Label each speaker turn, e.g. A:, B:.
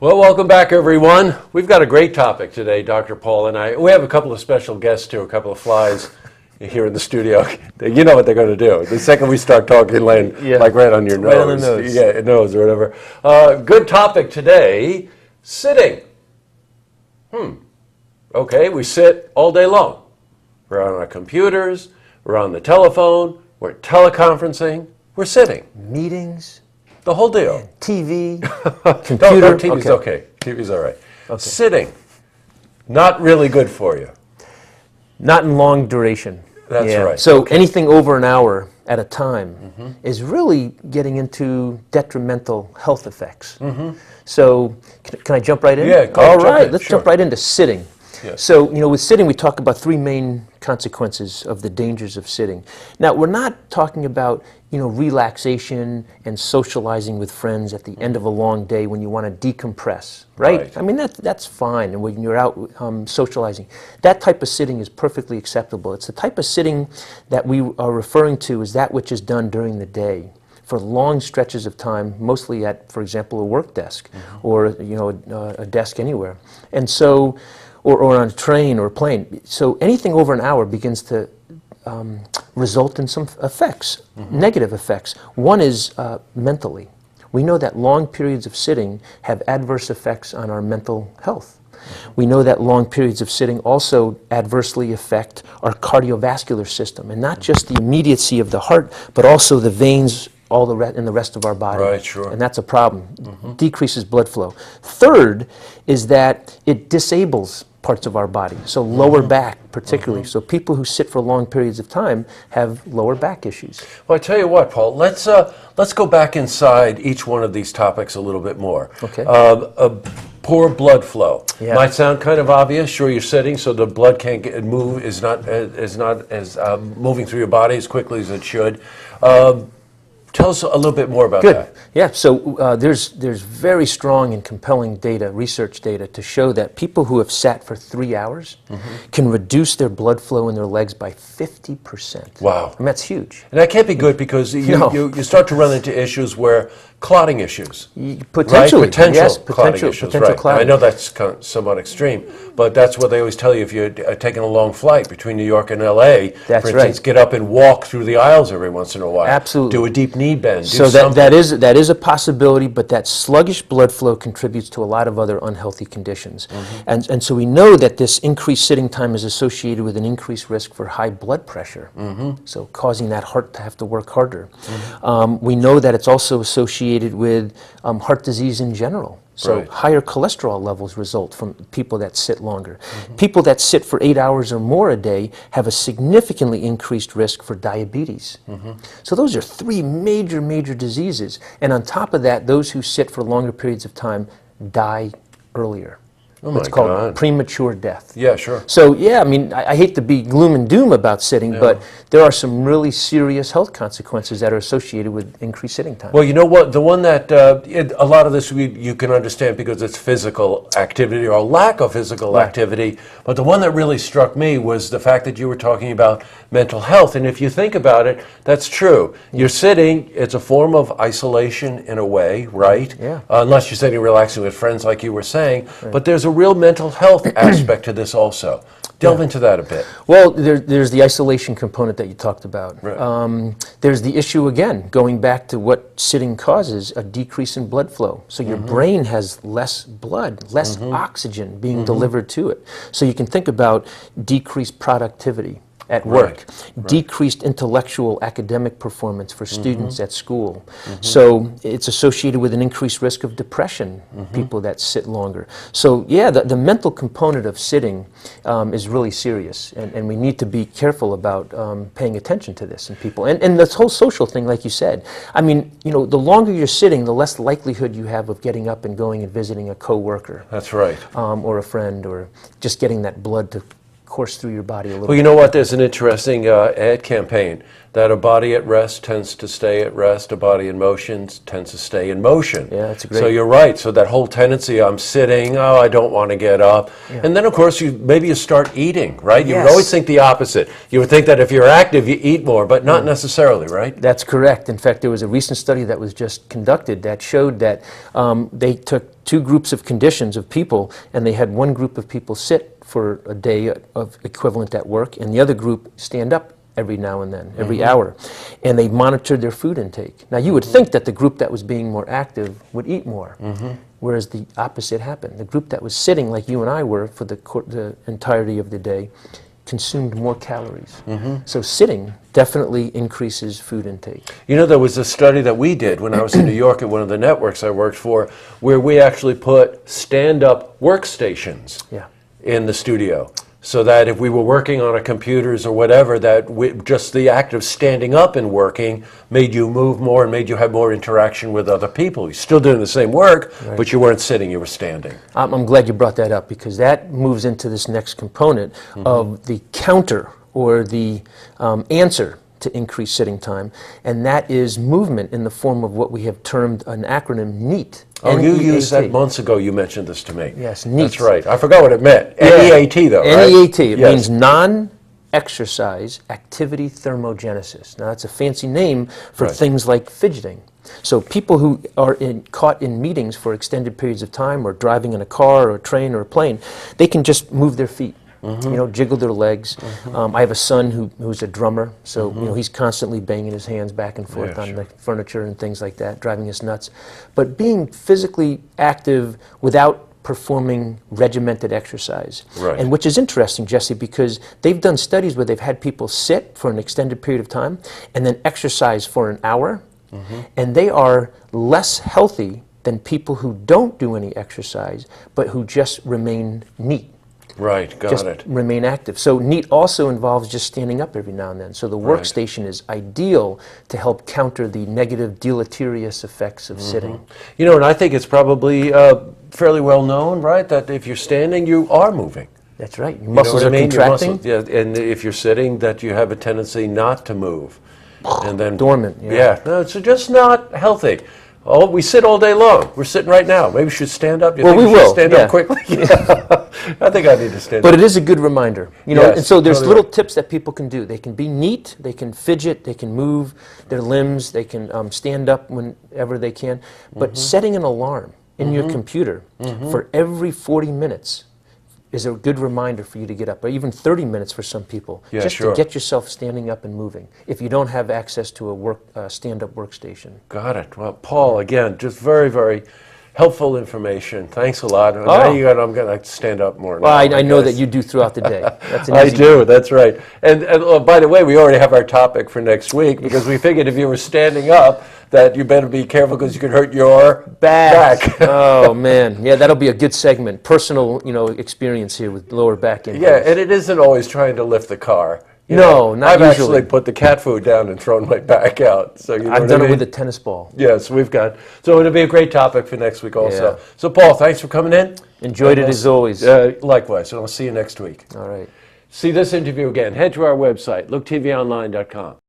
A: Well, welcome back, everyone. We've got a great topic today, Dr. Paul and I. We have a couple of special guests, too, a couple of flies here in the studio. You know what they're going to do. The second we start talking, land like right on your nose.
B: Right on the nose.
A: Yeah, nose or whatever. Good topic today, sitting. Okay, we sit all day long. We're on our computers, we're on the telephone, we're teleconferencing, we're sitting.
B: Meetings,
A: the whole deal.
B: TV, computer.
A: No, TV's okay. TV's all right. Okay. Sitting, not really good for you.
B: Not in long duration.
A: That's right.
B: So anything over an hour at a time is really getting into detrimental health effects. So can I jump right in?
A: Yeah,
B: all right. Let's jump right into sitting.
A: Yes.
B: So, with sitting, we talk about three main consequences of the dangers of sitting. Now, we're not talking about, relaxation and socializing with friends at the end of a long day when you want to decompress, right? I mean, that's fine, and when you're out socializing. That type of sitting is perfectly acceptable. It's the type of sitting that we are referring to as that which is done during the day for long stretches of time, mostly at, for example, a work desk or, a desk anywhere. And so, or on a train or a plane. So anything over an hour begins to result in some effects, negative effects. One is mentally. We know that long periods of sitting have adverse effects on our mental health. We know that long periods of sitting also adversely affect our cardiovascular system, and not just the immediacy of the heart, but also the veins in the rest of our body.
A: Right, sure.
B: And that's a problem. Decreases blood flow. Third is that it disables parts of our body, so lower back particularly. So people who sit for long periods of time have lower back issues.
A: Well, I tell you what, Paul, let's go back inside each one of these topics a little bit more.
B: Okay.
A: Poor blood flow.
B: Yeah.
A: Might sound kind of obvious. Sure, you're sitting, so the blood can't move, is not as moving through your body as quickly as it should. Tell us a little bit more about that.
B: Yeah, so there's very strong and compelling data, research data, to show that people who have sat for 3 hours can reduce their blood flow in their legs by 50%.
A: Wow.
B: I mean, that's huge.
A: And that can't be good because you start to run into issues where clotting issues.
B: Potentially.
A: Right? Potential
B: yes,
A: clotting issues,
B: potential
A: right.
B: clotting.
A: I know that's somewhat extreme, but that's what they always tell you if you're taking a long flight between New York and L.A.
B: That's
A: for instance, get up and walk through the aisles every once in a while.
B: Absolutely.
A: Do a deep knee bend.
B: So that is a possibility, but that sluggish blood flow contributes to a lot of other unhealthy conditions. And so we know that this increased sitting time is associated with an increased risk for high blood pressure, so causing that heart to have to work harder. We know that it's also associated with heart disease in general. So higher cholesterol levels result from people that sit longer. People that sit for 8 hours or more a day have a significantly increased risk for diabetes. So those are three major diseases. And on top of that, those who sit for longer periods of time die earlier. It's called premature death.
A: Yeah, sure.
B: So, I mean, I hate to be gloom and doom about sitting, but there are some really serious health consequences that are associated with increased sitting time.
A: Well, you know what? The one that, a lot of this you can understand because it's physical activity or lack of physical activity, but the one that really struck me was the fact that you were talking about mental health. And if you think about it, that's true. You're sitting, it's a form of isolation in a way, right?
B: Yeah.
A: Unless you're sitting relaxing with friends like you were saying, but there's a real mental health aspect to this also. Delve into that a bit.
B: Well, there's the isolation component that you talked about.
A: Right.
B: There's the issue, again, going back to what sitting causes, a decrease in blood flow. So your brain has less blood, less oxygen being delivered to it. So you can think about decreased productivity at work, decreased intellectual academic performance for students at school. So it's associated with an increased risk of depression, people that sit longer. So the mental component of sitting is really serious, and we need to be careful about paying attention to this in people. And this whole social thing, like you said, I mean, the longer you're sitting, the less likelihood you have of getting up and going and visiting a coworker.
A: That's right.
B: Or a friend, or just getting that blood to course through your body a little
A: Well, you
B: bit.
A: know what? There's an interesting ad campaign that a body at rest tends to stay at rest, a body in motion tends to stay in motion.
B: Yeah, that's
A: So
B: great.
A: you're right. So that whole tendency, I'm sitting, oh, I don't want to get up. And then, of course, maybe you start eating, right? You would
B: Yes.
A: always think the opposite. You would think that if you're active, you eat more, but not necessarily, right?
B: That's correct. In fact, there was a recent study that was just conducted that showed that they took two groups of conditions of people, and they had one group of people sit for a day of equivalent at work, and the other group stand up every now and then, every hour, and they monitored their food intake. Now, you would think that the group that was being more active would eat more, whereas the opposite happened. The group that was sitting, like you and I were, for the entirety of the day, consumed more calories. So sitting definitely increases food intake.
A: You know, there was a study that we did when I was in New York at one of the networks I worked for, where we actually put stand-up workstations
B: Yeah.
A: in the studio, so that if we were working on our computers or whatever, that just the act of standing up and working made you move more and made you have more interaction with other people. You're still doing the same work, but you weren't sitting, you were standing.
B: I'm glad you brought that up, because that moves into this next component of the counter, or the answer to increase sitting time, and that is movement in the form of what we have termed an acronym NEAT.
A: Oh, you
B: N-E-A-T.
A: used that months ago, you mentioned this to me.
B: Yes, NEAT.
A: That's right. I forgot what it meant. N-E-A-T though, right?
B: N-E-A-T. It
A: Yes.
B: means non-exercise activity thermogenesis. Now, that's a fancy name for
A: Right.
B: things like fidgeting. So people who are caught in meetings for extended periods of time, or driving in a car or a train or a plane, they can just move their feet. You know, jiggle their legs. I have a son who's a drummer, so you know, he's constantly banging his hands back and forth
A: Yeah,
B: on
A: sure.
B: the furniture and things like that, driving us nuts. But being physically active without performing regimented exercise.
A: Right.
B: And which is interesting, Jesse, because they've done studies where they've had people sit for an extended period of time and then exercise for an hour, and they are less healthy than people who don't do any exercise, but who just remain neat.
A: Right, got
B: Just
A: it.
B: remain active. So NEAT also involves just standing up every now and then. So the workstation is ideal to help counter the negative deleterious effects of sitting.
A: You know, and I think it's probably fairly well known, right, that if you're standing, you are moving.
B: That's right. Your
A: You know
B: muscles
A: what I
B: are
A: mean? Your
B: contracting.
A: muscles- yeah, and if you're sitting, that you have a tendency not to move. And then
B: Dormant, yeah.
A: Yeah, no, it's just not healthy. Oh, we sit all day long. We're sitting right now. Maybe we should stand up. You
B: Well,
A: think
B: we
A: should
B: will,
A: stand
B: yeah.
A: up quickly? I think I need to stand
B: But
A: up.
B: it is a good reminder, you know.
A: Yes,
B: And so there's
A: totally
B: little
A: right.
B: tips that people can do. They can be neat, they can fidget, they can move their limbs, they can stand up whenever they can. But setting an alarm in your computer for every 40 minutes is a good reminder for you to get up, or even 30 minutes for some people,
A: Yeah,
B: just
A: sure.
B: to get yourself standing up and moving. If you don't have access to a stand-up workstation.
A: Got it. Well, Paul, again, just very, very helpful information. Thanks a lot. Now
B: Oh.
A: I'm going to stand up more.
B: Well,
A: now,
B: I know
A: guess.
B: that you do throughout the day. That's an
A: I
B: easy
A: do, that's right. And by the way, we already have our topic for next week, because we figured if you were standing up, that you better be careful because you could hurt your back.
B: Oh man, yeah, that'll be a good segment. Personal, you know, experience here with lower back injuries.
A: Yeah, and it isn't always trying to lift the car. You
B: No,
A: know,
B: not
A: I've
B: usually.
A: actually put the cat food down and thrown my back out. So you know
B: I've
A: what
B: done
A: I
B: it
A: mean?
B: with a tennis ball.
A: Yes, we've got. So it'll be a great topic for next week also.
B: Yeah.
A: So Paul, thanks for coming in.
B: Enjoyed it as always.
A: Likewise, and I'll see you next week.
B: All right.
A: See this interview again. Head to our website, looktvonline.com.